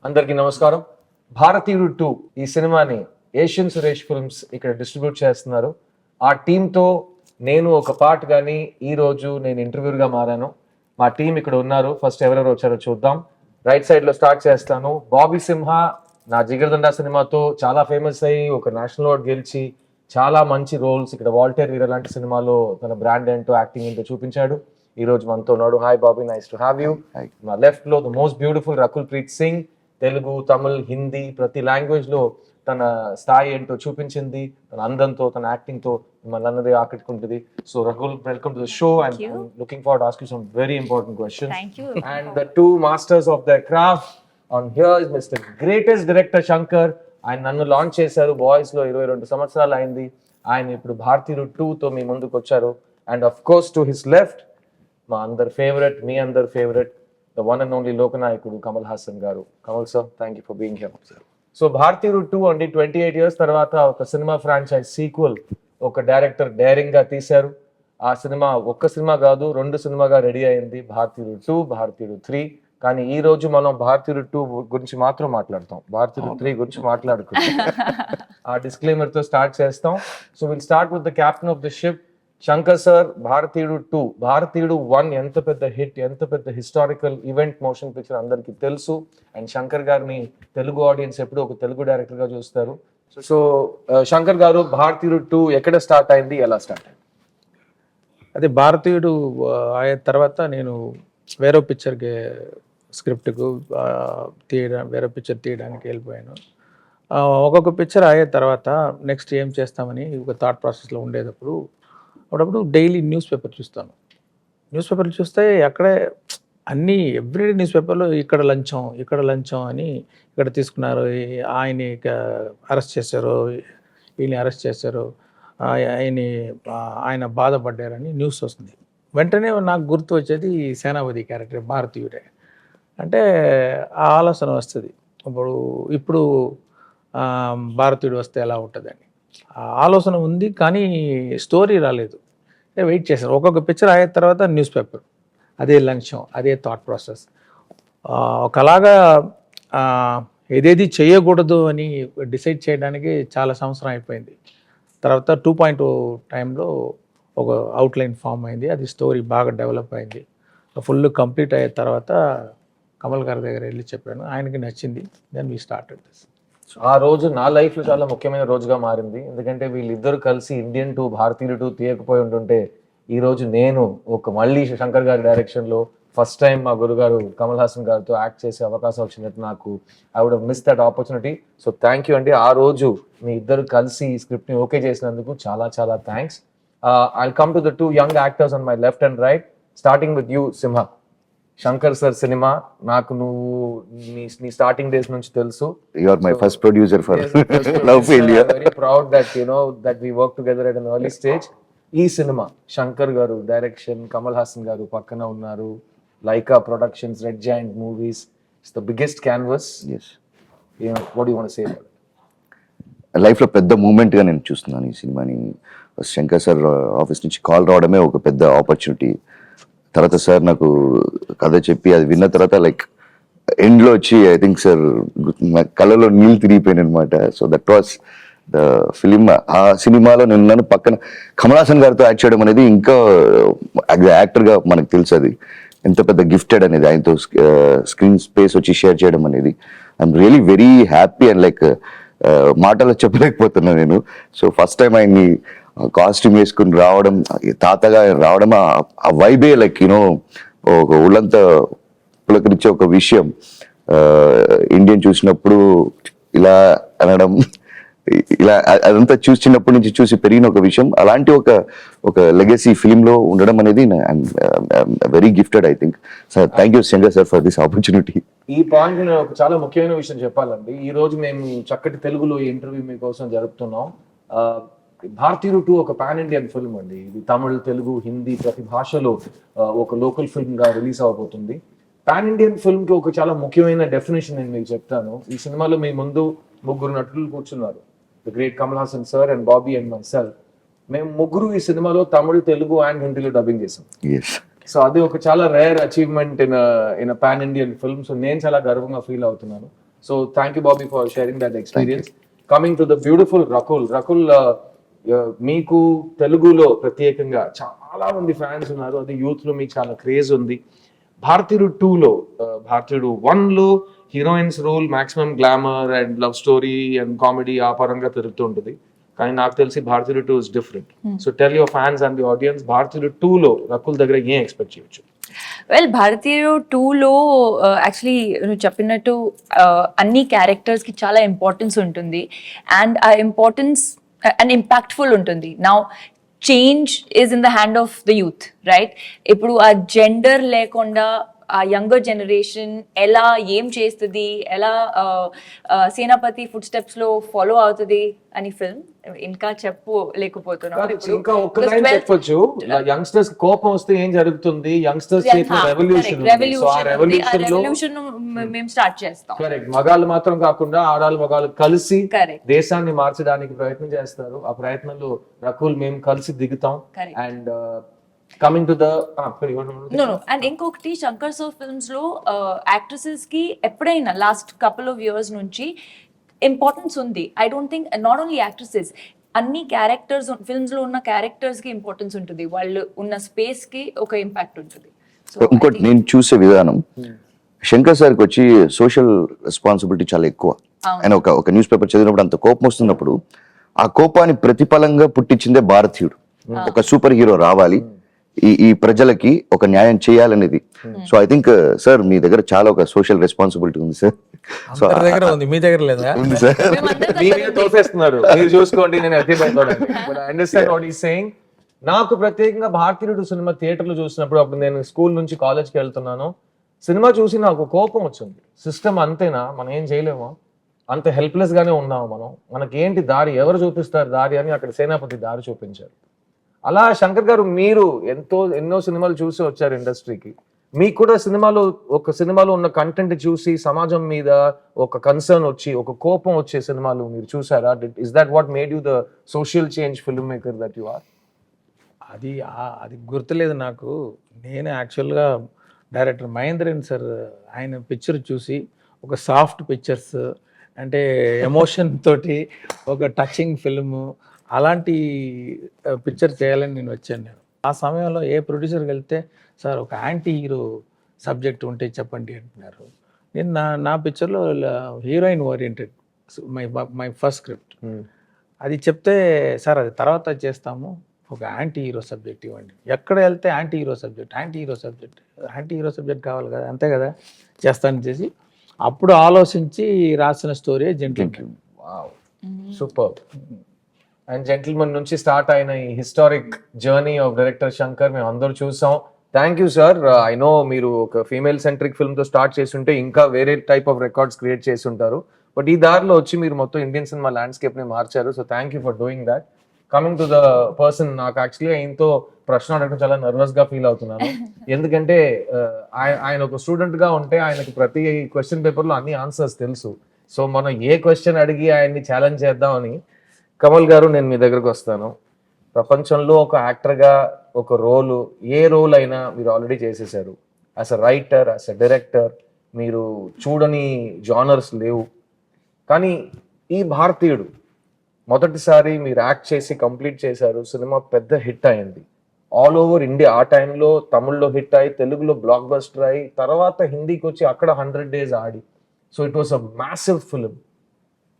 అందరికీ నమస్కారం. భారతీయుడు 2 ఈ సినిమాని ఏషియన్ సురేష్ ఫిల్మ్స్ ఇక్కడ డిస్ట్రిబ్యూట్ చేస్తున్నారు. ఆ టీంతో నేను ఒక పార్ట్ కానీ ఈ రోజు నేను ఇంటర్వ్యూగా మారాను. మా టీం ఇక్కడ ఉన్నారు. ఫస్ట్ ఎవరెవరు వచ్చారో చూద్దాం. రైట్ సైడ్ లో స్టార్ట్ చేస్తాను. బాబీ సింహ నా జిగర్దండా సినిమాతో చాలా ఫేమస్ అయ్యి ఒక నేషనల్ అవార్డ్ గెలిచి చాలా మంచి రోల్స్ ఇక్కడ వాల్టర్ వీర లాంటి సినిమాలో తన బ్రాండ్ ఏంటో యాక్టింగ్ ఏంటో చూపించాడు. ఈ రోజు మనతో ఉన్నాడు. Hi Bobby, nice to have you. నా లెఫ్ట్ లో the most beautiful Rakul Preet Singh. Telugu, Tamil, Hindi ప్రతి లాంగ్వేజ్ లో తన స్థాయి ఏంటో చూపించింది. తన అందంతో, తన యాక్టింగ్ తో మిమ్మల్ని అన్నది ఆకట్టుకుంటుంది. So Rakul, welcome to the show and looking forward to ask you some very important questions. Thank you. And the two masters of their craft on here is Mr. Greatest Director Shankar. ఆయన నన్ను launch చేశారు boys లో 22 సంవత్సరాలు అయింది. ఆయన ఇప్పుడు భారతీయుడు 2 తో మీ ముందుకు వచ్చారు. And of course to his left మా అందరి ఫేవరెట్, మీ అందరి favourite, the one and only లోకనాయకుడు కమల్ హాసన్ గారు. Kamal sir, thank you for being here. So Bharateeyudu 2 అండి 28 years తర్వాత ఒక సినిమా ఫ్రాంచైజ్ సీక్వెల్ ఒక డైరెక్టర్ డైరింగ్ గా తీశారు. ఆ సినిమా ఒక్క సినిమా కాదు, 2 సినిమాగా రెడీ అయింది. భారతీయుడు 2, భారతీయుడు 3. కానీ ఈ రోజు మనం భారతీయుడు 2 గురించి మాత్రం మాట్లాడతాం, భారతీయుడు 3 గురించి మాట్లాడుకుంటాం. ఆ డిస్క్లైమర్ తో స్టార్ట్ చేస్తాం. So will start with the captain of the ship Shankar sir. భారతీయుడు 2, భారతీయుడు 1 ఎంత పెద్ద హిట్, ఎంత పెద్ద హిస్టారికల్ ఈవెంట్ మోషన్ పిక్చర్ అందరికీ తెలుసు. అండ్ శంకర్ గారిని తెలుగు ఆడియన్స్ ఎప్పుడు ఒక తెలుగు డైరెక్టర్ గా చూస్తారు. సో శంకర్ గారు, భారతీయుడు 2 ఎక్కడ స్టార్ట్ అయింది, ఎలా స్టార్ట్ అయింది? అదే భారతీయుడు అయిన తర్వాత నేను వేరే పిక్చర్కి స్క్రిప్ట్కు వేరే పిక్చర్ తీయడానికి వెళ్ళిపోయాను. ఒక్కొక్క పిక్చర్ అయిన తర్వాత నెక్స్ట్ ఏం చేస్తామని ఒక థాట్ ప్రాసెస్లో ఉండేటప్పుడు అప్పుడప్పుడు డైలీ న్యూస్ పేపర్ చూస్తాను. న్యూస్ పేపర్లు చూస్తే అక్కడే అన్నీ ఎవ్రీడే న్యూస్ పేపర్లో ఇక్కడ లంచం అని ఇక్కడ తీసుకున్నారు, ఆయన్ని అరెస్ట్ చేశారు, వీళ్ళని అరెస్ట్ చేశారు, ఆయన బాధపడ్డారని న్యూస్ వస్తుంది. వెంటనే నాకు గుర్తు వచ్చేది సేనాపతి క్యారెక్టర్ భారతీయుడే. అంటే ఆ ఆలోచన వస్తుంది, ఇప్పుడు భారతీయుడు వస్తే ఎలా ఉంటుందని ఆ ఆలోచన ఉంది. కానీ స్టోరీ రాలేదు. వెయిట్ చేశాను. ఒక్కొక్క పిక్చర్ అయిన తర్వాత న్యూస్ పేపర్, అదే లంచం, అదే థాట్ ప్రాసెస్. ఒకలాగా ఏదేది చేయకూడదు అని డిసైడ్ చేయడానికి చాలా సంవత్సరం అయిపోయింది. తర్వాత 2.0 టైంలో ఒక అవుట్లైన్ ఫామ్ అయింది. అది స్టోరీ బాగా డెవలప్ అయింది. ఫుల్ కంప్లీట్ అయిన తర్వాత కమల్ గారి దగ్గర వెళ్ళి చెప్పాను, ఆయనకి నచ్చింది. Then we started this. ఆ రోజు నా లైఫ్ లో చాలా ముఖ్యమైన రోజుగా మారింది. ఎందుకంటే వీళ్ళిద్దరు కలిసి ఇండియన్ 2, భారతీయుడు 2 తీయకపోయి ఉంటుంటే ఈ రోజు నేను ఒక మళ్ళీ శంకర్ గారి డైరెక్షన్ లో ఫస్ట్ టైం మా గురుగారు కమల్ హాసన్ గారితో యాక్ట్ చేసే అవకాశం వచ్చినట్టు నాకు I would miss that opportunity. So thank you అండి. ఆ రోజు మీ ఇద్దరు కలిసి ఈ స్క్రిప్ట్ ని ఓకే చేసినందుకు చాలా చాలా thanks. I'll come to the 2 young actors on my left and right, starting with you Simha. Shankar sir cinema నాకు నువ్వు నీ స్టార్టింగ్ డేస్ నుంచి తెలుసు. You are my first producer for Love Failure. Very proud that you know that we worked together at an early stage. ఈ cinema Shankar garu direction, Kamal Haasan garu పక్కన ఉన్నారు, Lyca Productions, Red Giant Movies. It's the biggest canvas. Yes. You know, what do you want to say about it? లైఫ్లో పెద్ద మూమెంట్గా నేను చూస్తున్నాను ఈ సినిమాని. Shankar sir office నుంచి కాల్ రావడమే ఒక పెద్ద ఆపర్చునిటీ. తర్వాత సార్ నాకు కథ చెప్పి అది విన్న తర్వాత లైక్ ఎండ్లో వచ్చి ఐ థింక్ సార్ కళ్ళలో నీళ్ళు తిరిగిపోయాను అనమాట. So that was the film. ఆ సినిమాలో నేను పక్కన కమల్ హాసన్ గారితో యాక్ట్ చేయడం అనేది ఇంకా యాక్టర్గా మనకు తెలుసు అది ఎంత పెద్ద గిఫ్టెడ్ అనేది. ఆయనతో స్క్రీన్ స్పేస్ వచ్చి షేర్ చేయడం అనేది I'm really very happy and like మాటలో చెప్పలేకపోతున్నాను నేను. సో ఫస్ట్ టైం ఆయన్ని కాస్ట్యూమ్ వేసుకుని రావడం, తాతగా రావడం, ఆ వైబే లైక్ యూనో ఒక ఉళ్ళంతా పులకరించే ఒక విషయం. ఇండియన్ చూసినప్పుడు ఇలా అనడం, ఇలా అదంతా చిన్నప్పటి నుంచి చూసి పెరిగిన ఒక విషయం. అలాంటి ఒక లెగసీ ఫిలింలో ఉండడం అనేది very gifted I think. Sir thank you Shankar sir for this opportunity. ఈ పాయింట్ నేను ఒక చాలా ముఖ్యమైన విషయం చెప్పాలండి. ఈ రోజు మేము చక్కటి తెలుగులో ఈ ఇంటర్వ్యూ మీకోసం జరుపుతున్నాం. భారతీయుడు 2 ఒక పాన్ ఇండియన్ ఫిల్మ్ అండి. ఇది తమిళ్, తెలుగు, హిందీ ప్రతి భాషలో ఒక లోకల్ ఫిల్మ్ గా రిలీజ్ అవబోతుంది. పాన్ ఇండియన్ ఫిల్మ్ కి ఒక చాలా ముఖ్యమైన డెఫినేషన్ నేను మీకు చెప్తాను. ఈ సినిమాలో మీ ముందు 3 నటులు కూర్చున్నారు, the great Kamal Haasan sir and Bobby and my self. మేము 3 ఈ సినిమాలో తమిళ్, తెలుగు అండ్ హిందీలో డబ్బింగ్ చేసాం. సో అది ఒక చాలా rare achievement in pan Indian film. So నేను చాలా గర్వంగా ఫీల్ అవుతున్నాను. So thank you Bobby for sharing that experience. Coming to the beautiful Rakul. Rakul, మీకు తెలుగులో ప్రత్యేకంగా చాలా మంది ఫ్యాన్స్ ఉన్నారు, అది యూత్ లో మీకు చాలా క్రేజ్ ఉంది. భారతీయుడు 2లో, భారతీయుడు 1లో heroines role maximum glamour and love story and comedy ఆ పరంగా తిరుగుతూ ఉంటుంది. కానీ నాకు తెలిసి Bharateeyudu 2 is different. So tell your fans and the audience, Bharateeyudu 2లో రకుల్ దగ్గర ఏం ఎక్స్పెక్ట్ చేయొచ్చు? వెల్, భారతీయుడు 2లో యాక్చువల్లీ నువ్వు చెప్పినట్టు అన్ని క్యారెక్టర్స్కి చాలా ఇంపార్టెన్స్ ఉంటుంది అండ్ ఆ ఇంపార్టెన్స్ అండ్ ఇంపాక్ట్ఫుల్ ఉంటుంది. Now change is in the hand of the youth, right? ఇప్పుడు ఆ జెండర్ లేకుండా ఆ యంగర్ జనరేషన్ ఎలా ఏం చేస్తుంది, ఎలా సేనాపతి ఫుడ్ స్టెప్స్ లో ఫాలో అవుతుంది అని ఫిల్మ్ ఇంకా ఇంకా ఒక్క లైన్ చెప్పొచ్చు. యంగ్స్టర్స్ కోపం వస్తే ఏం జరుగుతుంది, యంగ్స్టర్స్ చేసిన రెవల్యూషన్ మేము స్టార్ట్ చేస్తాం. కరెక్ట్. మగాళ్ళు మాత్రం కాకుండా ఆడాళ్ళు మగాళ్ళు కలిసి దేశాన్ని మార్చడానికి ప్రయత్నం చేస్తారు. ఆ ప్రయత్నంలో రకుల్ మేము కలిసి దిగుతాం. And coming to the and ఇంకొకటి, శంకర్ సార్ ఫిల్మ్స్ లో యాక్ట్రెసెస్ కి ఎప్పుడైనా లాస్ట్ కపుల్ ఆఫ్ ఇయర్స్ నుంచి ఇంపార్టెన్స్ ఉంది. I don't think not only actresses, అన్ని క్యారెక్టర్స్ ఫిల్మ్స్ లో ఉన్న క్యారెక్టర్స్ కి ఇంపార్టెన్స్ ఉంటుంది, వాళ్ళు ఉన్న స్పేస్ కి ఒక ఇంపాక్ట్ ఉంటుంది. ఇంకోటి నేను చూసే విధానం, శంకర్ సార్కి వచ్చి సోషల్ రెస్పాన్సిబిలిటీ చాలా ఎక్కువ. ఆయన ఒక న్యూస్ పేపర్ చదివినప్పుడు అంత కోపం వస్తున్నప్పుడు ఆ కోపాన్ని ప్రతిఫలంగా పుట్టించిందే భారతీయుడు. ఒక సూపర్ హీరో రావాలి, ఈ ప్రజలకి ఒక న్యాయం చేయాలనేది. సో ఐ థింక్ సార్ మీ దగ్గర చాలా ఒక సోషల్ రెస్పాన్సిబిలిటీ ఉంది సార్. సో దగ్గర ఉంది, మీ దగ్గర లేదా? ఉంది సార్. తోసేస్తున్నారు, మీరు చూసుకోండి. నేను అండర్స్టాండ్ వాట్ ఈస్ సేయింగ్. నాకు ప్రత్యేకంగా భారతీయుడు సినిమా థియేటర్లో చూసినప్పుడు, అప్పుడు నేను స్కూల్ నుంచి కాలేజ్కి వెళ్తున్నాను, సినిమా చూసి నాకు కోపం వచ్చింది. సిస్టమ్ అంతేనా, మనం ఏం చేయలేమో, అంత హెల్ప్లెస్ గానే ఉన్నాము మనం, మనకేంటి దారి, ఎవరు చూపిస్తారు దారి అని అక్కడ సేనాపతి దారి చూపించారు. అలా శంకర్ గారు మీరు ఎన్నో సినిమాలు చూసి వచ్చారు ఇండస్ట్రీకి. మీకు కూడా సినిమాలో ఉన్న కంటెంట్ చూసి సమాజం మీద ఒక కన్సర్న్ వచ్చి, ఒక కోపం వచ్చే సినిమాలు మీరు చూసారా? Is that what made you the social change film maker that you are? అది గుర్తులేదు నాకు. నేను యాక్చువల్గా డైరెక్టర్ మహేంద్రన్ సార్ ఆయన పిక్చర్ చూసి, ఒక సాఫ్ట్ పిక్చర్స్ అంటే ఎమోషన్ తోటి ఒక టచింగ్ ఫిల్మ్, అలాంటి పిక్చర్ చేయాలని నేను వచ్చాను. ఆ సమయంలో ఏ ప్రొడ్యూసర్కి వెళ్తే, సార్ ఒక యాంటీ హీరో సబ్జెక్ట్ ఉంటే చెప్పండి అంటున్నారు. నేను నా పిక్చర్లో heroine oriented my first script. అది చెప్తే, సార్ అది తర్వాత చేస్తాము, ఒక యాంటీ హీరో సబ్జెక్ట్ ఇవ్వండి. ఎక్కడ వెళ్తే యాంటీ హీరో సబ్జెక్ట్ కావాలి కదా, అంతే కదా, చేస్తాను చేసి అప్పుడు ఆలోచించి రాసిన story Gentleman. Wow, super. And Gentleman నుంచి స్టార్ట్ అయిన ఈ historic journey of director Shankar మేము అందరూ చూసాం. Thank you sir. I know మీరు ఒక ఫీమేల్ సెంట్రిక్ ఫిల్మ్ తో స్టార్ట్ చేస్తుంటే ఇంకా వేరే టైప్ ఆఫ్ రికార్డ్స్ క్రియేట్ చేసి ఉంటారు, బట్ ఈ దారిలో వచ్చి మీరు మొత్తం ఇండియన్ సినిమా ల్యాండ్స్కేప్ ని మార్చారు. So thank you for doing that. Coming to the person, నాకు యాక్చువల్లీ ఆయనతో ప్రశ్న అడగడం చాలా నర్వస్ గా ఫీల్ అవుతున్నాను. ఎందుకంటే ఆయన ఒక స్టూడెంట్ గా ఉంటే ఆయనకి ప్రతి క్వశ్చన్ పేపర్ లో అన్ని ఆన్సర్స్ తెలుసు. సో మనం ఏ క్వశ్చన్ అడిగి ఆయన్ని ఛాలెంజ్ చేద్దామని. కమల్ గారు, నేను మీ దగ్గరకు వస్తాను. ప్రపంచంలో ఒక యాక్టర్గా ఒక ఏ రోల్ అయినా మీరు ఆల్రెడీ చేసేసారు. As a writer, as a director మీరు చూడని జానర్స్ లేవు. కానీ ఈ భారతీయుడు మొదటిసారి మీరు యాక్ట్ చేసి కంప్లీట్ చేశారు. సినిమా పెద్ద హిట్ అయింది ఆల్ ఓవర్ ఇండియా. ఆ టైంలో తమిళ్లో హిట్ అయ్యి, తెలుగులో బ్లాక్ బస్టర్ అయ్యి, తర్వాత హిందీకి వచ్చి అక్కడ 100 days Audi. So it was a massive film.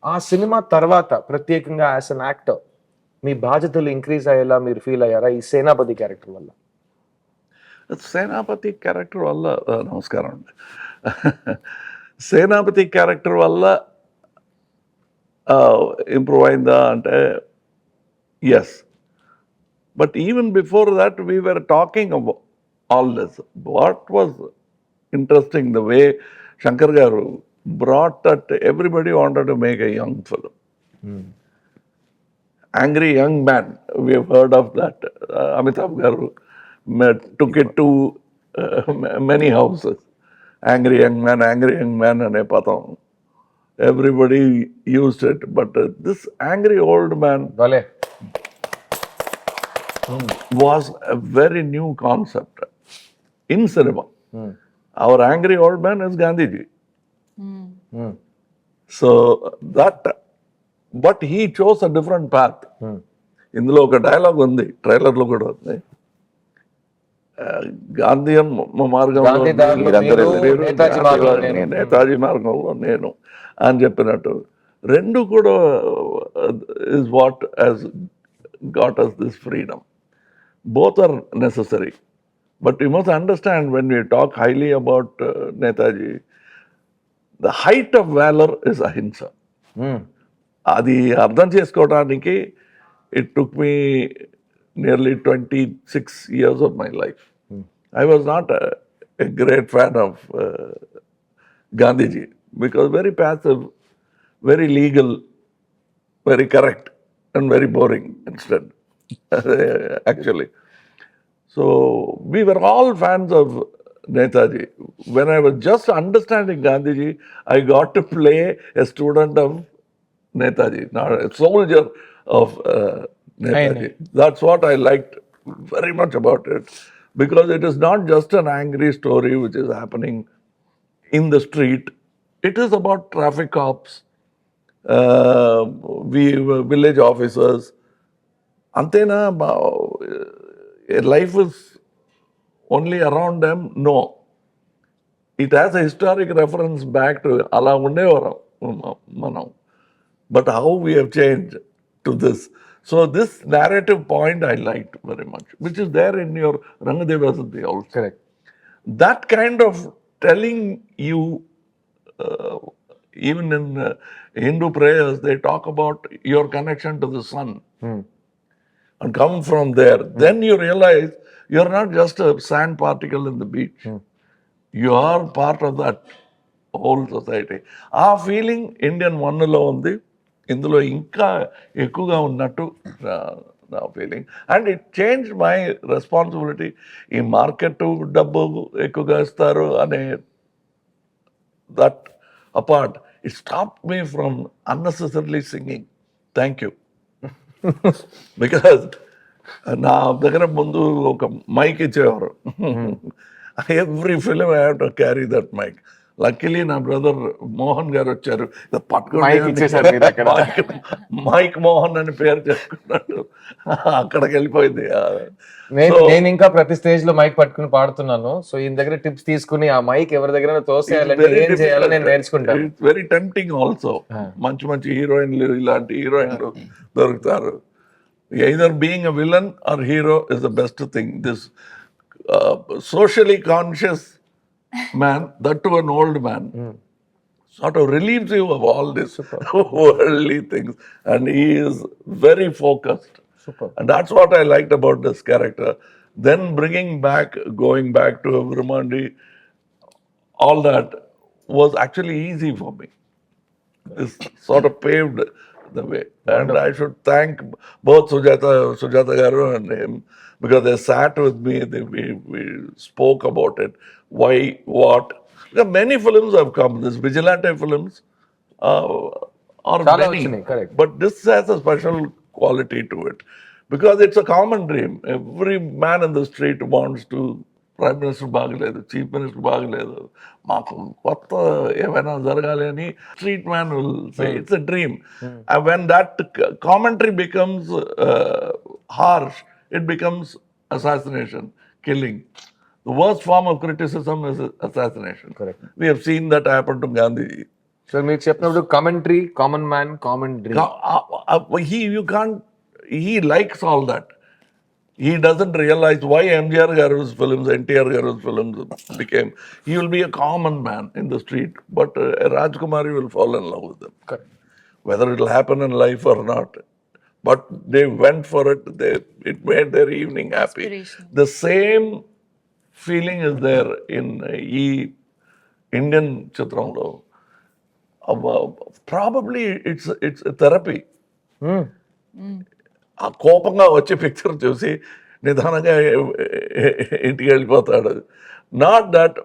ఆ సినిమా తర్వాత ప్రత్యేకంగా యాజ్ అన్ యాక్టర్ మీ బాధ్యతలు ఇంక్రీజ్ అయ్యేలా మీరు ఫీల్ అయ్యారా ఈ సేనాపతి క్యారెక్టర్ వల్ల? సేనాపతి క్యారెక్టర్ వల్ల నమస్కారం అండి. సేనాపతి క్యారెక్టర్ వల్ల ఇంప్రూవ్ అయిందా అంటే yes, but even before that we were talking about all this. What was interesting, the way Shankar garu brought that everybody wanted to make a young film. Angry Young Man, we have heard of that. Amitabh garu took it to many houses. Angry Young Man ane padam. Everybody used it, but this angry old man was a very new concept in cinema. Our angry old man is Gandhiji. So that, but he chose a different path. ఇందులో ఒక dialogue ఉంది, ట్రైలర్లో కూడా ఉంది. Gandhian మార్గంలో గాంధీ దారిలో మీరందరూ మీరు, నేతాజీ మార్గంలో నేను. నేతాజీ మార్గంలో నేను అని చెప్పినట్టు రెండు కూడా is what has got us this freedom. Both are necessary. But you must understand, when we talk highly about Netaji, the height of valor is ahimsa. అది అర్థం చేసుకోవడానికి it took me nearly 26 years of my life. I was not a great fan of Gandhiji, because very passive, very legal, very correct, and very boring instead, actually. So we were all fans of Netaji. When I was just understanding Gandhiji, I got to play a student of Netaji, not a soldier of Netaji. That's what I liked very much about it, because it is not just an angry story which is happening in the street. It is about traffic cops, village officers. Antena, life is only around them? No. It has a historic reference back to Ala Undevaram Manam. But how we have changed to this. So this narrative point I liked very much, which is there in your Rangadevasati also. Correct. That kind of telling you, even in Hindu prayers, they talk about your connection to the sun. And come from there. Then you realize you're not just a sand particle in the beach. You are part of that whole society. ఆ feeling Indian వన్లో ఉంది, ఇందులో ఇంకా ఎక్కువగా ఉన్నట్టు నా feeling. And it change my responsibility. ఈ market డబ్బు ఎక్కువగా ఇస్తారు అనే that apart, it stop me from unnecessarily singing. Thank you. Because నా దగ్గర ముందు ఒక మైక్ ఇచ్చేవారు. Every film I have to carry that mic. Luckily నా బ్రదర్ మోహన్ గారు వచ్చారు, Mic ఇచ్చేశారు మీరు అక్కడ. మైక్ మోహన్ అని పేరు చెప్పుకున్నట్టు అక్కడికి వెళ్ళిపోయింది. నేను ఇంకా ప్రతి స్టేజ్ లో మైక్ పట్టుకుని పాడుతున్నాను. సో ఈయన దగ్గర టిప్స్ తీసుకుని ఆ మైక్ ఎవరి దగ్గర తోసేయాలంటే ఏం చేయాలో నేను నేర్చుకుంటాను. It's very tempting also. మంచి మంచి హీరోయిన్లు, ఇలాంటి హీరోయిన్లు దొరుకుతారు. Either being a villain or hero is the best thing. This socially conscious man, that to an old man, sort of relieves you of all this worldly things, and he is very focused. Super. And that's what I liked about this character. Then going back to Viramandi, all that was actually easy for me. This sort of paved the way. And I should thank both Sujata Garu and him, because they sat with me, we spoke about it, why, what. There are many films have come, these vigilante films are Chala many, vachinai, correct. but this has a special quality to it, because it's a common dream. Every man in the street wants to, Prime Minister బాగలేదు, Chief Minister బాగలేదు, మాకు కొత్త ఏమైనా జరగాలి అని street man will say. It's a dream. And when that commentary becomes harsh, it becomes assassination, killing. The worst form of criticism is assassination. Correct. We have seen that happen to Gandhi. So మీరు చెప్పినప్పుడు commentary, common man, common dream. He likes all that. He doesn't realize why MGR Garu's films, NTR Garu's films became. He will be a common man in the street, but Rajkumari will fall in love with him. Correct. Whether it will happen in life or not. But they went for it. It made their evening happy. Inspiration. The same feeling is there in Indian Chitramlo. Probably it's a therapy. ఆ కోపంగా వచ్చే picture చూసి నిదానంగా ఇంటికి వెళ్ళిపోతాడు. Not that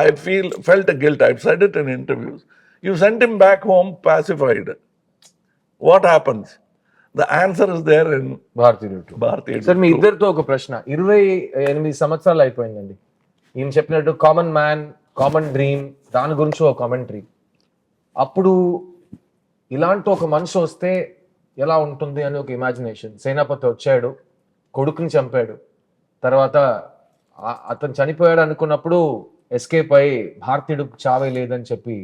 I felt guilt. I said it in interviews. You sent him back home pacified. What happens? The answer is there in Bharateeyudu. Sir మీ ఇద్దరితో ఒక ప్రశ్న. 28 సంవత్సరాలు అయిపోయిందండి. ఈయన చెప్పినట్టు కామన్ మ్యాన్, కామన్ డ్రీమ్, దాని గురించి ఒక కామెంటరీ. అప్పుడు ఇలాంటి ఒక మనిషి వస్తే ఎలా ఉంటుంది అని ఒక ఇమాజినేషన్. సేనాపతి వచ్చాడు, కొడుకుని చంపాడు, తర్వాత అతను చనిపోయాడు అనుకున్నప్పుడు ఎస్కేప్ అయ్యి భారతీయుడు చావే లేదని చెప్పి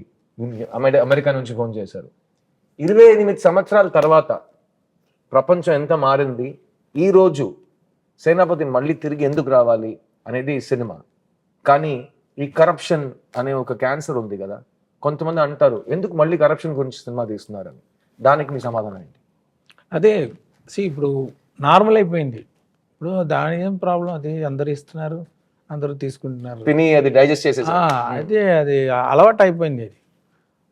అమెరికా నుంచి ఫోన్ చేశారు. 28 సంవత్సరాల తర్వాత ప్రపంచం ఎంత మారింది, ఈ రోజు సేనాపతి మళ్ళీ తిరిగి ఎందుకు రావాలి అనేది సినిమా. కానీ ఈ కరప్షన్ అనే ఒక క్యాన్సర్ ఉంది కదా, కొంతమంది అంటారు ఎందుకు మళ్ళీ కరప్షన్ గురించి సినిమా తీస్తున్నారని. దానికి మీ సమాధానం ఏంటి? అదే ఇప్పుడు నార్మల్ అయిపోయింది. ఇప్పుడు దాని ఏం ప్రాబ్లం, అది అందరు ఇస్తున్నారు, అందరూ తీసుకుంటున్నారు, తిని అది డైజెస్ట్ చేసేసి అదే అది అలవాటు అయిపోయింది.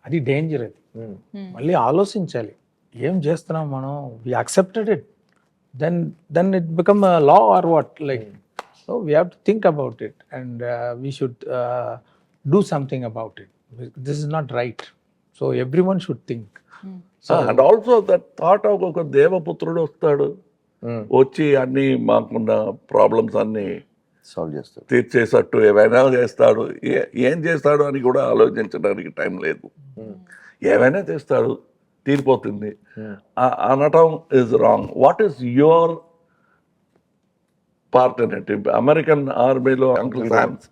అది డేంజర్. అది మళ్ళీ ఆలోచించాలి, ఏం చేస్తున్నాం మనం. We accepted it, then it become law or what, like so we have to think about it and we should do something about it. This is not right, so every one should think. And also that thought of ఒక దేవపుత్రుడు వస్తాడు, వచ్చి అన్ని మాకున్న problems అన్ని solve చేస్తారు. తీర్చేసట్టు ఏమైనా చేస్తాడు. ఏం చేస్తాడు అని కూడా ఆలోచించడానికి టైం లేదు. ఏమైనా చేస్తాడు, తీరిపోతుంది అనటం is wrong. What is your part in it? American ఆర్మీలో uncle శామ్స్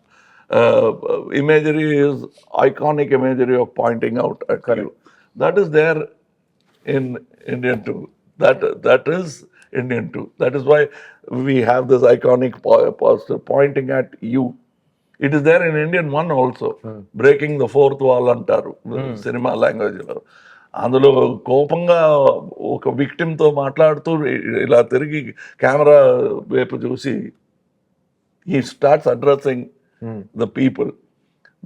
imagery is iconic imagery of pointing out at you. That is there in Indian too. That is Indian too. That is why we have this iconic poster pointing at you. It is there in Indian one also. Breaking the fourth wall అంటారు cinema language లో. అందులో కోపంగా ఒక విక్టిమ్తో మాట్లాడుతూ ఇలా తిరిగి camera వైపు చూసి he starts addressing the people.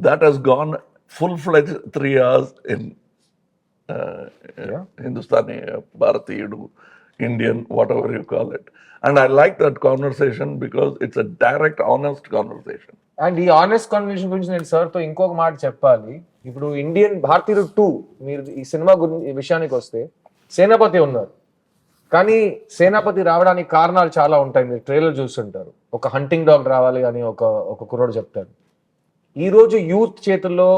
That has gone full-fledged 3 hours in Hindustani, Bharatiyudu, Indian, whatever you call it. And I like that conversation because it's a direct, honest conversation. And ఈ honest conversation గురించి నేను సార్తో ఇంకొక మాట చెప్పాలి. ఇప్పుడు Indian భారతీయుడు 2 మీరు ఈ సినిమా గురించి ఈ విషయానికి వస్తే సేనాపతి ఉన్నారు, కానీ సేనాపతి రావడానికి కారణాలు చాలా ఉంటాయి. మీరు ట్రైలర్ చూస్తుంటారు, ఒక హంటింగ్ డాగ్ రావాలి అని ఒక కుర్రోడు చెప్తాడు. ఈ రోజు యూత్ చేతుల్లో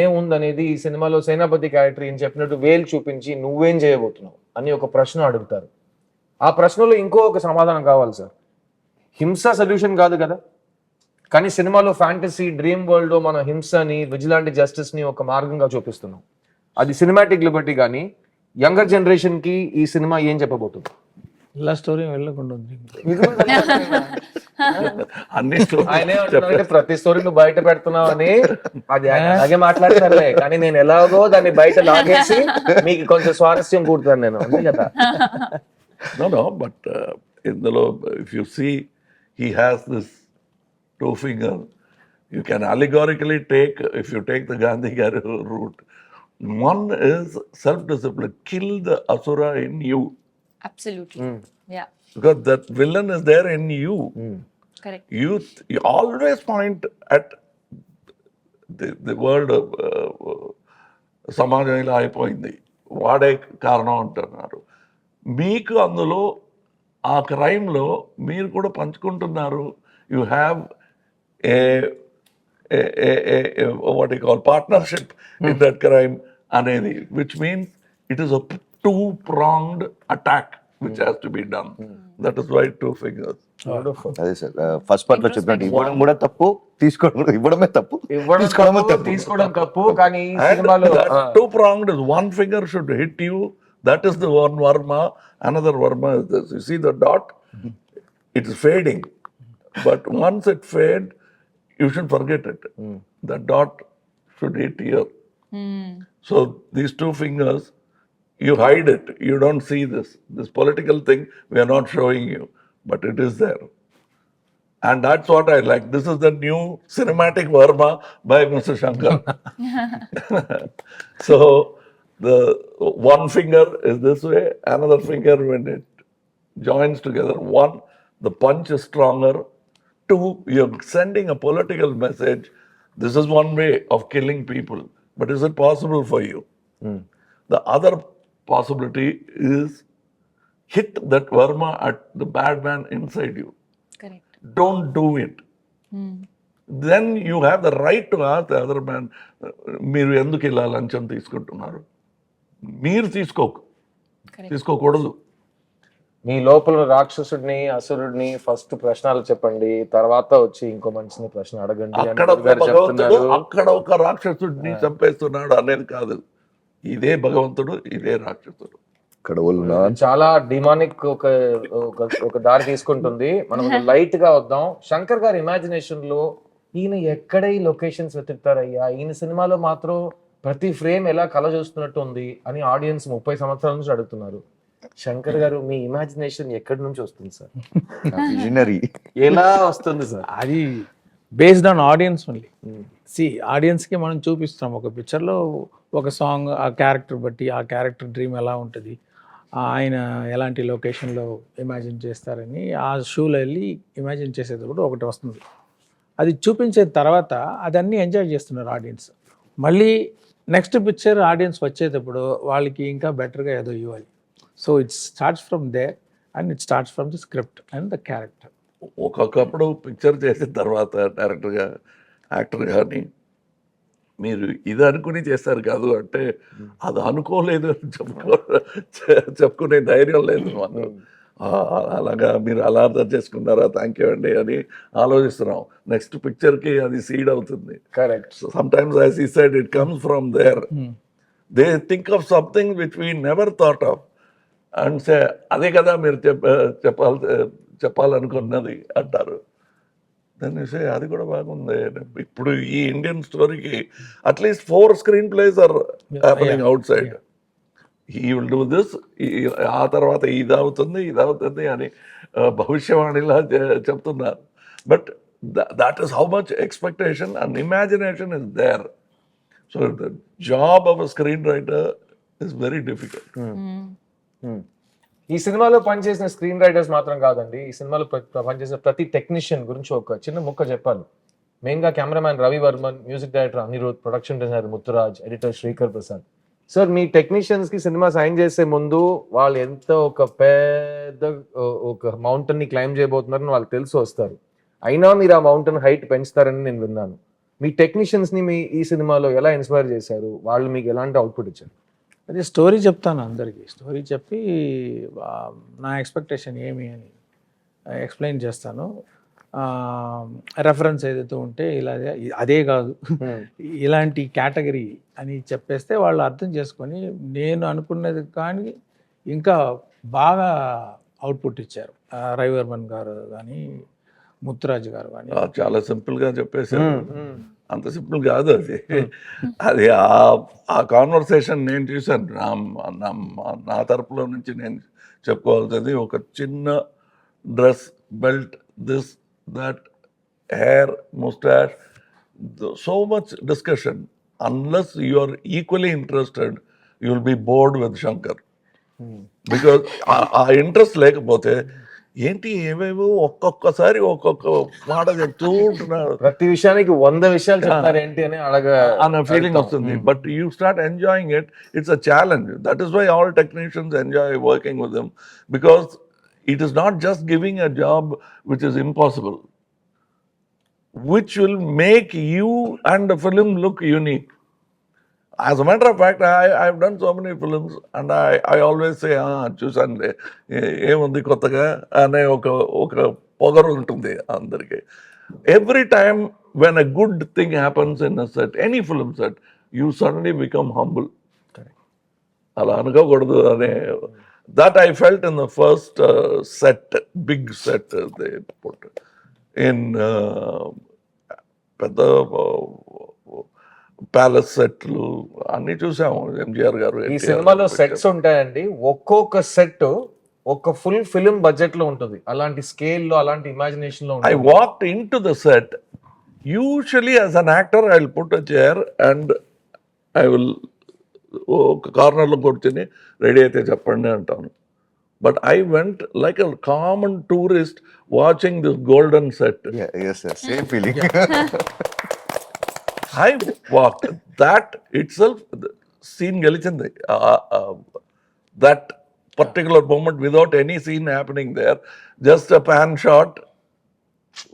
ఏముందనేది ఈ సినిమాలో సేనాపతి క్యారెక్టర్ ఏం చెప్పినట్టు వేలు చూపించి నువ్వేం చేయబోతున్నావు అని ఒక ప్రశ్న అడుగుతారు. ఆ ప్రశ్నలో ఇంకో ఒక సమాధానం కావాలి సార్. హింస సొల్యూషన్ కాదు కదా, కానీ సినిమాలో ఫ్యాంటసీ డ్రీమ్ వరల్డ్ లో మన హింసని, విజిలాంటి జస్టిస్ ని ఒక మార్గంగా చూపిస్తున్నాం. అది సినిమాటిక్ లిబర్టీ. కానీ యంగర్ జనరేషన్ కి ఈ సినిమా ఏం చెప్పబోతుంది? ఇలా స్టోరీ వెళ్ళకుండా ఉంది. అన్ని ఆయనే అంటున్నారంటే ప్రతి స్టోరీ నువ్వు బయట పెడుతున్నావు అని. అది అలాగే మాట్లాడతారులే, కానీ నేను ఎలాగో దాన్ని బయట లాగేసి మీకు కొంచెం స్వారస్యం కూడుతాను నేను, అంతే కదా. No, but ఇందులో if you see, he has this 2 finger. You can allegorically take, if you take the Gandhi route, one is self-discipline. Kill the asura in you. Absolutely. Yeah. Because that villain is there in you. Correct. You always point at the world. సమాజం ఇలా అయిపోయింది, వాడే కారణం అంటున్నారు. మీకు అందులో ఆ క్రైమ్లో మీరు కూడా పంచుకుంటున్నారు. You have what you call partnership in that crime అనేది, which means it is a 2-pronged attack which has to be done. That is why 2 fingers. అదే సార్, ఫస్ట్ పార్ట్ లో చెప్పినట్టు ఇవ్వడం కూడా తప్పు, తీసుకోవడం కూడా, ఇవ్వడమే తప్పు, తీసుకోవడం తప్పు. కానీ ఈ సినిమాలో 2-pronged is 1 finger should hit you. That is the one Varma. Another Varma is this. You see the dot? It is fading. But once it fades, you should forget it. The dot should hit here. So these 2 fingers, you hide it. You don't see this. This political thing, we are not showing you. But it is there. And that's what I like. This is the new cinematic Varma by Mr. Shankar. So the 1 finger is this way, another finger when it joins together. 1, the punch is stronger. 2, you're sending a political message. This is one way of killing people. But is it possible for you? The other possibility is hit that Varma at the bad man inside you. Correct. Don't do it. then you have the right to ask the other man, మీరు ఎందుకు ఇలా లంచం తీసుకుంటున్నారు? మీరు తీసుకోకూడదు. మీ లోపల రాక్షసుడిని అసురుడిని first ప్రశ్నలు చెప్పండి, తర్వాత వచ్చి ఇంకో మనిషిని ప్రశ్న అడగండి అని అక్కడ గురువు గారు భగవంతుడు చెప్తున్నారు. అక్కడ ఒక రాక్షసుడిని చంపేస్తున్నాడు అనేది కాదు. ఇదే భగవంతుడు, ఇదే రాక్షసుడు. ఇక్కడ వాళ్ళు చాలా డిమానిక్ ఒక దారి తీసుకుంటుంది. మనం లైట్ గా వద్దాం. శంకర్ గారి ఇమాజినేషన్ లో ఈయన ఎక్కడ ఈ లొకేషన్స్ వెతుకుతారయ్యా, ఈయన సినిమాలో మాత్రం ప్రతి ఫ్రేమ్ ఎలా కల చూస్తున్నట్టు ఉంది అని ఆడియన్స్ 30 సంవత్సరాల నుంచి అడుగుతున్నారు. శంకర్ గారు మీ ఇమాజినేషన్ ఎక్కడి నుంచి వస్తుంది సార్? విజనరీ. ఎలా వస్తుంది సార్? అది బేస్డ్ ఆన్ ఆడియన్స్ ఓన్లీ. ఆడియన్స్కి మనం చూపిస్తాం ఒక పిక్చర్లో ఒక సాంగ్, ఆ క్యారెక్టర్ బట్టి ఆ క్యారెక్టర్ డ్రీమ్ ఎలా ఉంటుంది, ఆయన ఎలాంటి లొకేషన్లో ఇమాజిన్ చేస్తారని ఆ షూలో వెళ్ళి ఇమాజిన్ చేసేటప్పుడు ఒకటి వస్తుంది. అది చూపించిన తర్వాత అదన్నీ ఎంజాయ్ చేస్తున్నారు ఆడియన్స్. మళ్ళీ నెక్స్ట్ పిక్చర్ ఆడియన్స్ వచ్చేటప్పుడు వాళ్ళకి ఇంకా బెటర్గా ఏదో ఇవ్వాలి. So it starts from there and it starts from the script and the character. ఒక్కొక్కప్పుడు పిక్చర్ చేసిన తర్వాత డైరెక్టర్గా, యాక్టర్ కానీ మీరు ఇది అనుకుని చేస్తారు కాదు అంటే అది అనుకోలేదు అని చెప్పుకునే ధైర్యం లేదు మాకు. అలాగా మీరు అలా అర్థం చేసుకున్నారా, థ్యాంక్ యూ అండి అని ఆలోచిస్తున్నాం. నెక్స్ట్ పిక్చర్కి అది సీడ్ అవుతుంది. Correct. Sometimes as he said it comes from there. They think of something which we never thought of and say అదే కదా మీరు చెప్పాలనుకున్నది అంటారు. దాన్ని సే అది కూడా బాగుంది. ఇప్పుడు ఈ ఇండియన్ స్టోరీకి at least 4 screen places are happening outside. He will do this, ఆ తర్వాత ఇది అవుతుంది అని భవిష్యవాణిలా చెప్తున్నారు. But that is how much expectation and imagination is there. So the job of a screenwriter is very difficult. ఈ సినిమాలో పనిచేసిన స్క్రీన్ రైటర్స్ మాత్రం కాదండి, ఈ సినిమాలో పనిచేసిన ప్రతి టెక్నీషియన్ గురించి ఒక చిన్న ముక్క చెప్పాలి. మెయిన్గా cameraman Ravi Varman, music director Anirudh, production designer Muthuraj, editor Srikar Prasad. Sir మీ టెక్నీషియన్స్ కి సినిమా సైన్ చేసే ముందు వాళ్ళు ఎంత ఒక పెద్ద ఒక మౌంటైన్ ని క్లైమ్ చేయబోతున్నారని వాళ్ళకి తెలిసి వస్తారు. అయినా మీరు ఆ మౌంటైన్ హైట్ పెంచుతారని నేను విన్నాను. మీ టెక్నీషియన్స్ ని మీ ఈ సినిమాలో ఎలా ఇన్స్పైర్ చేశారు? వాళ్ళు మీకు ఎలాంటి అవుట్పుట్ ఇచ్చారు? అదే స్టోరీ చెప్తాను అందరికీ. స్టోరీ చెప్పి నా ఎక్స్పెక్టేషన్ ఏమి అని ఎక్స్ప్లెయిన్ చేస్తాను. రెఫరెన్స్ ఏదైతే ఉంటే ఇలా అదే కాదు ఇలాంటి కేటగిరీ అని చెప్పేస్తే వాళ్ళు అర్థం చేసుకొని నేను అనుకున్నది కానీ ఇంకా బాగా అవుట్పుట్ ఇచ్చారు. రవివర్మన్ గారు కానీ ముత్తురాజ్ గారు కానీ. చాలా సింపుల్గా చెప్పేసారు. అంత సింపుల్ కాదు అది. అది ఆ కాన్వర్సేషన్ నేను చూశాను. నా తరపులో నుంచి నేను చెప్పుకోవాల్సింది ఒక చిన్న dress, belt, this that, hair, mustache, so much discussion. Unless you are equally interested, you will be bored with Shankar. Because ఆ ఇంట్రెస్ట్ లేకపోతే ఏంటి ఏమేమో ఒక్కొక్కసారి ఒక్కొక్క మాట చెప్తూ ఉంటున్నారు. ప్రతి విషయానికి 100 విషయాలు చెప్తారు ఏంటి అని అన్న ఫీలింగ్ వస్తుంది. But you start enjoying it. It's a challenge. That is why all technicians enjoy working with them, because it is not just giving a job which is impossible, which will make you and the film look unique. As a matter of fact, I've done so many films and I always say, చూసానులే ఏముంది కొత్తగా అనే ఒక పొగరు ఉంటుంది అందరికీ. Every time when a good thing happens in a set, any film set, you suddenly become humble. అలా అనుకోకూడదు అనే that I felt in the first set, big set they put in పెద్ద ప్యాలెస్ సెట్లు అన్ని చూసాము. ఎంజిఆర్ గారు ఈ సినిమాలో సెట్స్ ఉంటాయండి. ఒక్కొక్క సెట్ ఒక ఫుల్ ఫిలిం బడ్జెట్ లో ఉంటుంది. అలాంటి స్కేల్ లో, అలాంటి ఇమాజినేషన్ లో I walked into the set. Usually as an actor I will put a chair and I will ఒక కార్నర్లో కూర్చొని రెడీ అయితే చెప్పండి అంటాను. But I went like a common tourist watching this golden set. Yes, same feeling. I walked. That itself, the scene gelichindi. That particular moment without any scene happening there, just a pan shot,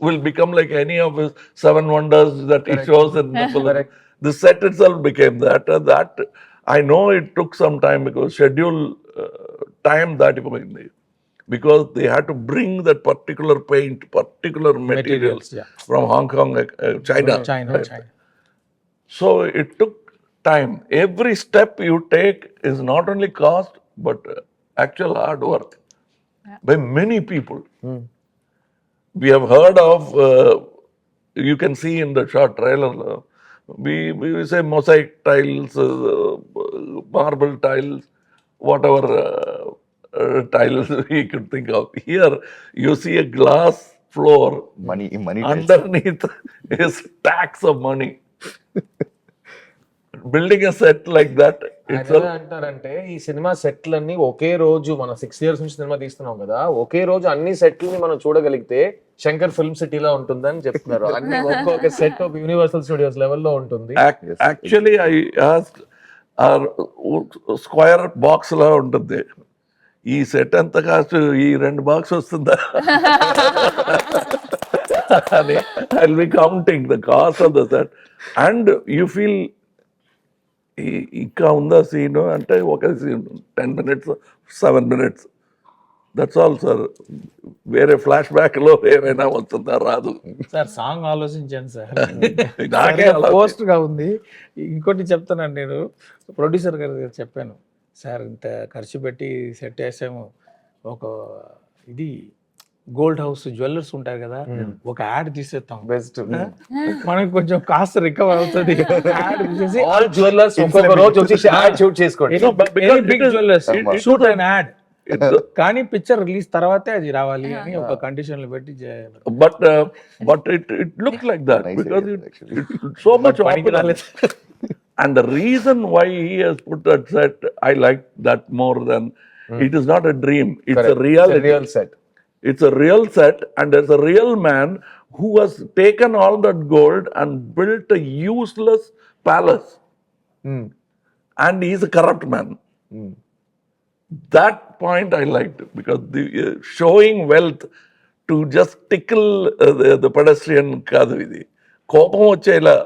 will become like any of his seven wonders that he shows in the film. Correct. The set itself became that. And that, I know it took some time because schedule time that because they had to bring that particular paint, particular materials yeah. from Hong Kong, China. China. So it took time. Every step you take is not only cost, but actual hard work by many people. We have heard of, you can see in the short trailer, we say mosaic tiles, marble tiles, whatever tiles we could think of. Here, you see a glass floor. money Underneath is stacks of money. Building a set like that, ఆయన itself. ఎలా అంటారంటే ఈ cinema సెట్లన్నీ ఒకే రోజు మనం 6 years నుంచి cinema తీస్తున్నాం కదా, ఒకే రోజు అన్ని సెట్లని మనం చూడగలిగితే శంకర్ ఫిల్మ్ సిటీలో ఉంటుందని చెప్తున్నారు. అన్ని ఒక్కొక్క సెట్ ఒక యూనివర్సల్ స్టూడియోస్ లెవెల్లో ఉంటుంది. Actually, I asked, our square box లా ఉంటుంది, ఈ సెట్ ఎంత కాస్ట్, ఈ 2 బాక్స్ వస్తుందా అని I will be counting the cost of the set. And you feel ఇంకా ఉందా సీన్ అంటే ఒక scene 10 minutes 7 minutes, that's all sir. వేరే ఫ్లాష్ బ్యాక్ లో ఏమైనా వస్తుందా, రాదు. సార్ సాంగ్ ఆలోచించాను సార్. నాకే అలా పోస్ట్ గా ఉంది. ఇంకోటి చెప్తానండి, నేను ప్రొడ్యూసర్ గారు చెప్పాను, సార్ ఇంత ఖర్చు పెట్టి సెట్ వేసాము, ఒక ఇది గోల్డ్ హౌస్ జ్యువెలర్స్ ఉంటారు కదా, ఒక యాడ్ తీసేస్తాం, బెస్ట్ మనకి కొంచెం కాస్ట్ రికవర్ అవుతుంది. యాడ్ తీసేసి ఆల్ జ్యువెలర్స్ ఒక్కొక్క రోజు వచ్చి యాడ్ షూట్ చేసుకోండి. బిగ్ జ్యువెలర్స్ షూట్ అయిన యాడ్, కానీ పిక్చర్ రిలీజ్ తర్వాతే అది రావాలి అని ఒక కండిషన్లు పెట్టి but it looked like that Nice because idea, actually. so much పనికి opulence. రాలేదు. And the reason why he has put that set, I like that more than it is not a dream, it's a reality. Real set. It's a real set, and there's a real man who has taken all that gold and built a useless palace, and he's a corrupt man. That point I liked because the showing wealth to just tickle the pedestrian కాదు ఇది, కోపం వచ్చేలా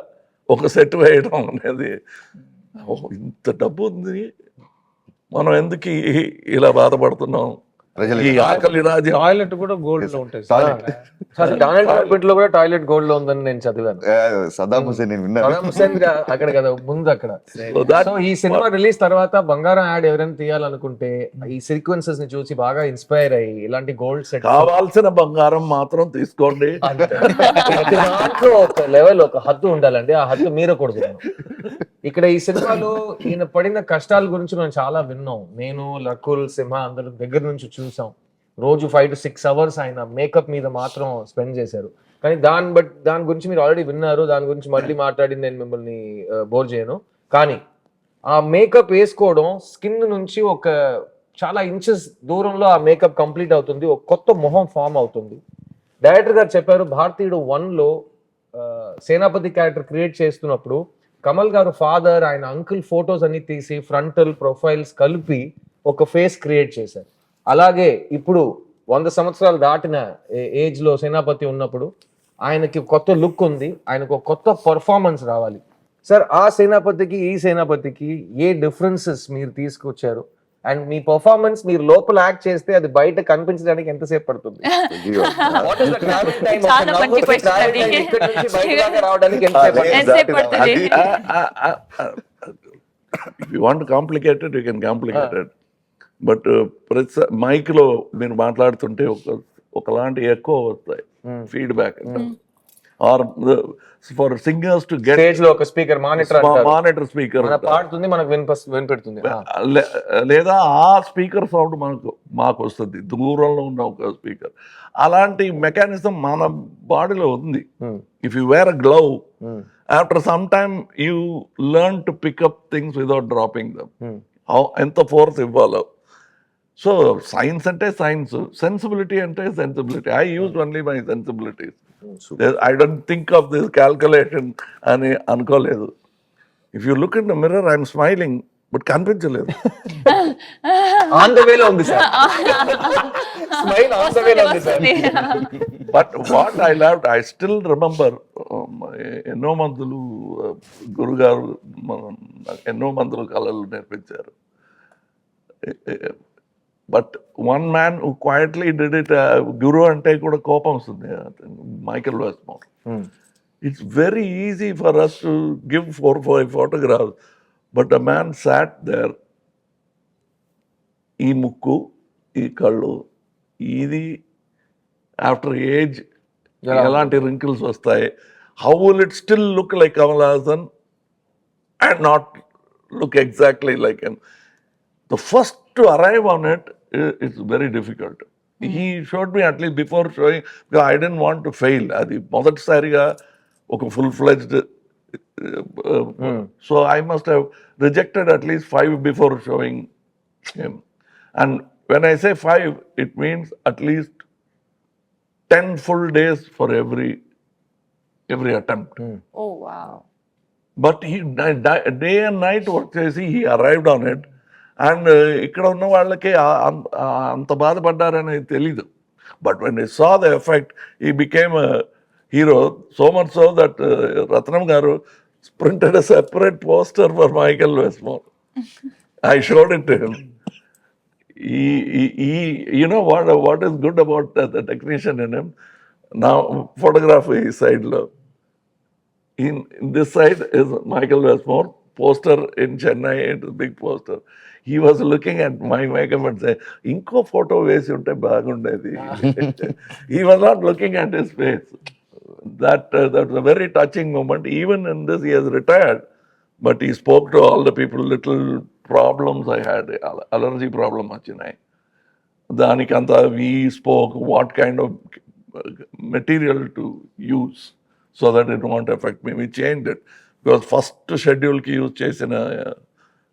ఒక set వేయడం అనేది. ఇంత డబ్బు ఉంది, మనం ఎందుకు ఇలా బాధపడుతున్నాం, ఈ ఆకలి రాజ్యం. టాయిలెట్ కూడా గోల్డ్ లో ఉంటుంది సార్. డొనాల్డ్ ట్రంప్ లో కూడా టాయిలెట్ గోల్డ్ లో ఉందని నేను చదివాను. సదాం హుసేన్ నేను విన్నాను. సదాం హుసేన్ అక్కడ కదా ముందు అక్కడ. So that- సో ఈ సినిమా రిలీజ్ తర్వాత బంగారం యాడ్ ఎవరైనా తీయాలనుకుంటే ఈ సీక్వెన్సెస్ ని చూసి బాగా ఇన్స్పైర్ అయ్యి ఇలాంటి గోల్డ్ సెట్ కావాల్సిన బంగారం మాత్రం తీసుకోండి. దాంట్లో ఒక లెవెల్, ఒక హద్దు ఉండాలండి, ఆ హద్దు మీరకూడదు. ఇక్కడ ఈ సినిమాలో ఈయన పడిన కష్టాల గురించి మనం చాలా విన్నాం. నేను, లకుల్, సింహ అందరూ దగ్గర నుంచి చూసాం. రోజు 5 to 6 hours ఆయన మేకప్ మీద మాత్రం స్పెండ్ చేశారు. కానీ దాని గురించి మీరు ఆల్రెడీ విన్నారు, దాని గురించి మళ్ళీ మాట్లాడి నేను మిమ్మల్ని బోర్ చేయను. కానీ ఆ మేకప్ వేసుకోవడం స్కిన్ నుంచి ఒక చాలా ఇంచెస్ దూరంలో ఆ మేకప్ కంప్లీట్ అవుతుంది, ఒక కొత్త మొహం ఫామ్ అవుతుంది. డైరెక్టర్ గారు చెప్పారు, భారతీయుడు 1లో సేనాపతి క్యారెక్టర్ క్రియేట్ చేస్తున్నప్పుడు కమల్ గారు ఫాదర్, ఆయన అంకుల్ ఫొటోస్ అన్ని తీసి ఫ్రంటల్ ప్రొఫైల్స్ కలిపి ఒక ఫేస్ క్రియేట్ చేశారు. అలాగే ఇప్పుడు 100 సంవత్సరాలు దాటిన ఏజ్ లో సేనాపతి ఉన్నప్పుడు ఆయనకి కొత్త లుక్ ఉంది, ఆయనకు ఒక కొత్త పర్ఫార్మెన్స్ రావాలి. సార్, ఆ సేనాపతికి ఈ సేనాపతికి ఏ డిఫరెన్సెస్ మీరు తీసుకొచ్చారు? అండ్ మీ పర్ఫార్మెన్స్ మీరు లోపల యాక్ట్ చేస్తే అది బయట కనిపించడానికి ఎంతసేపు పడుతుంది? What is the travel time? ఒక చాలా మంచి నవ్వుకి question travel అది. time ఇక్కడ నుంచి బయట దాకా రావడానికి ఎంతసేపు పడుతుంది? ఎంతసేపు పడుతుంది? If you want to complicate it, you can complicate it. But mic లో మీరు మాట్లాడుతుంటే ఒకలాంటి ఎక్కువ వస్తాయి feedback. Or for singers to get stage లో ఒక స్పీకర్ మానిటర్ స్పీకర్ పాడుతుంది, మనకు వినిపెడుతుంది. లేదా ఆ స్పీకర్ సౌండ్ మాకు వస్తుంది, దూరంలో ఉన్న ఒక స్పీకర్. అలాంటి మెకానిజం మన బాడీలో ఉంది. If you wear a glove, after some time you learn to pick up things without dropping them. ఎంత ఫోర్స్ ఇవ్వాలో. సో సైన్స్ అంటే సైన్స్, సెన్సిబిలిటీ అంటే sensibility. I use only my sensibilities. I don't think of this calculation అని అనుకోలేదు. If you look in the mirror, I'm smiling, but కనిపించలేదు. On the వేలో ఉంది sir, smile on the వేలో ఉంది sir. But what I loved, I still remember, ఎన్నో మందులు గురుగారు ఎన్నో మందులు కళలు నేర్పించారు. But one man who quietly did it, గురు అంటే కూడా కోపం వస్తుంది, Michael Westmore. It's very easy for us to give 4-5 photographs, but a man sat there, ఈ ముక్కు, ఈ కళ్ళు, ఇది ఆఫ్టర్ ఏజ్ ఎలాంటి రింకిల్స్ వస్తాయి, how will it still look like Kamal Haasan and not look exactly like him. The first to arrive on it is very difficult. He showed me at least before showing, because I didn't want to fail. అది మొదటిసారిగా ఒక full-fledged, so I must have rejected at least 5 before showing him. And when I say 5, it means at least 10 full days for every attempt. Oh wow. But he day and night work చేసి he arrived on it. And ఇక్కడ ఉన్న వాళ్ళకి అంత బాధపడ్డారని తెలీదు. But when I saw the effect, he became hero, so much so that Ratnam గారు printed a separate poster for Michael Westmore. I showed it to him. You know what is good about the technician in him? Now photography side lo, in this side is Michael Westmore, poster in Chennai, it is big poster. He was looking at my makeup and saying, inko photo vesi unte bagundedi. He was not looking at his face. That was a very touching moment. Even in this, he has retired, but he spoke to all the people. Little problems I had, allergy problem achinai. Danikanta, we spoke what kind of material to use so that it won't affect me. We changed it because first schedule ki use chesina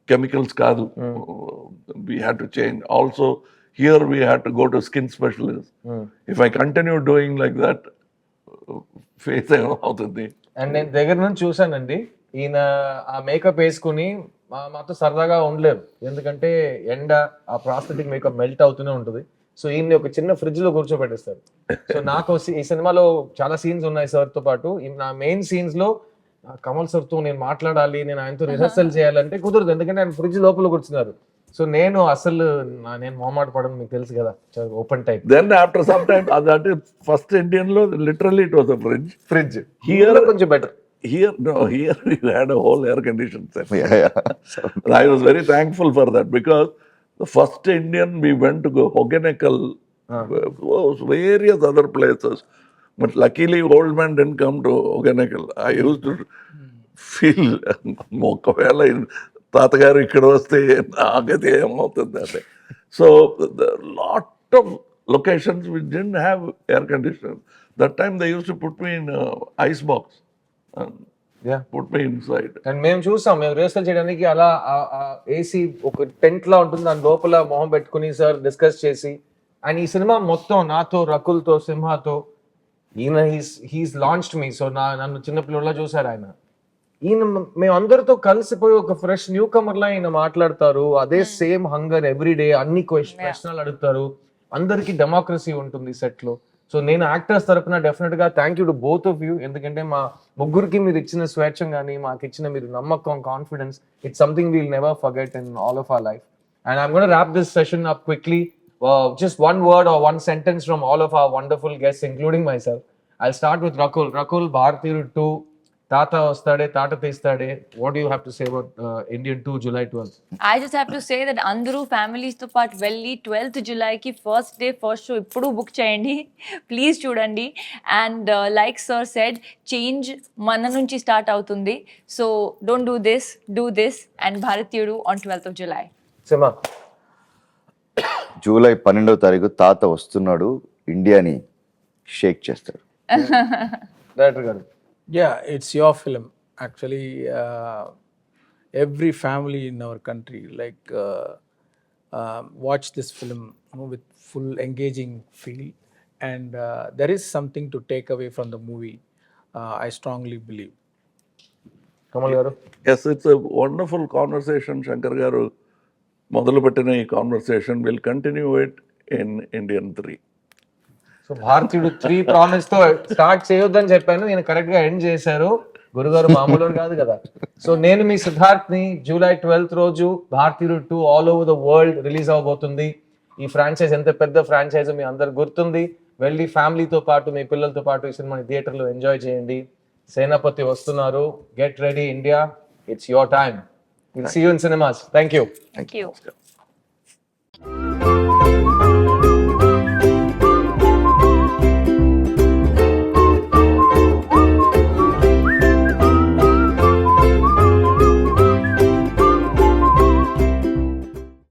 chemicals kaadu. We had to change. Also, here we had to go to skin specialist. If I continue doing like that, face అవుతుంది. And నేను దగ్గర నుంచి చూసానండి, ఈయన ఆ makeup వేసుకుని మాతో సరదాగా ఉండలేరు, ఎందుకంటే ఎండ ఆ ప్రాస్థెటిక్ మేకప్ మెల్ట్ అవుతూనే ఉంటుంది. సో ఈయన్ని ఒక చిన్న ఫ్రిడ్జ్ లో కూర్చోబెట్టేస్తారు. సో నాకు ఈ సినిమాలో చాలా సీన్స్ ఉన్నాయి సార్ తో పాటు. నా మెయిన్ సీన్స్ లో కమల్ సార్ తో నేను మాట్లాడాలి, నేను ఆయనతో రిహర్సల్ చేయాలంటే కుదరదు, ఎందుకంటే ఆయన ఫ్రిడ్జ్ లోపల కూర్చున్నారు. సో నేను అసలు నేను మొహమాట పడను, మీకు తెలుసు కదా, open type. Then after some time, that is first Indian lo, literally it was a fridge. Here కొంచెం better. Here you had a whole air conditioned set. Yeah. And I was very thankful for that, because the first Indian we went to go Hogeneckal, various other places. But luckily, old man didn't come to Hogeneckal. I used to feel, ఒకవేళ తాతగారు ఇక్కడ వస్తే నాకైతే ఏమవుతుంది అంటే. So lot of locations we didn't have air conditioners. That time they used to put me in ice box and put me inside. And మేము చూసాం, మేము రిహర్సల్ చేయడానికి అలా ఏసీ ఒక టెంట్ లా ఉంటుంది, దాని లోపల మొహం పెట్టుకుని సార్ డిస్కస్ చేసి. అండ్ ఈ సినిమా మొత్తం నాతో, రకుల్తో, సింహాతో, ఈయన హీస్ లాంచ్డ్ మీ. సో నన్ను చిన్నపిల్లలా చూసారు ఆయన. ఈయన మేము అందరితో కలిసిపోయి ఒక ఫ్రెష్ న్యూ కమర్ లా ఈయన మాట్లాడతారు. అదే సేమ్ హంగర్ ఎవ్రీడే, అన్ని ప్రశ్నలు అడుగుతారు. అందరికి డెమోక్రసీ ఉంటుంది సెట్ లో. సో నేను యాక్టర్స్ తరపున డెఫినెట్ గా thank you to both of you, ఎందుకంటే మా ముగ్గురికి మీరు ఇచ్చిన స్వేచ్ఛ కానీ, మాకు ఇచ్చిన మీరు నమ్మకం, confidence, it's something we'll never forget in all of our life. And I'm gonna wrap this session up quickly. Just one word or one sentence from all of our wonderful guests, including myself. I'll start with Rakul. Rakul, Bharatiyu 2, Tata Ostade, Tata Teestade. What do you have to say about Indian 2, July 12th? I just have to say that అందరూ ఫ్యామిలీస్తో పాటు వెళ్ళి 12th జులైకి first day first show ఇప్పుడు book చేయండి, please చూడండి. And like sir said, change మన నుంచి స్టార్ట్ అవుతుంది. So don't do this and Bharateeyudu on 12th of July. Sima. July 12వ తారీఖు తాత వస్తున్నాడు, ఇండియాని షేక్ చేస్తాడు. Director garu. Yeah, it's your film. Actually, every family in our country, watch this film with full engaging feel, and there is something to take away from the movie. I strongly believe. Kamal garu. Yes, it's a wonderful conversation. Shankar garu మొదలుపెట్టిన ఈ conversation will continue it in Indian 3. So Bharateeyudu 3 promise తో start చేయొద్దని చెప్పాను, నేను correct గా end చేశారు. గురుగారు మామూలు కాదు కదా. సో నేను మీ సిద్ధార్థ్ ని July 12th రోజు Bharateeyudu 2 all over the world release అవబోతుంది. ఈ ఫ్రాంచైజ్ ఎంత పెద్ద ఫ్రాంచైజ్ మీ అందరు గుర్తుంది. వెళ్ళి ఫ్యామిలీతో పాటు మీ పిల్లలతో పాటు ఈ సినిమాని థియేటర్లో ఎంజాయ్ చేయండి. సేనాపతి వస్తున్నారు. Get ready India, it's your time. Will see you in cinemas. Thank you. Thank you.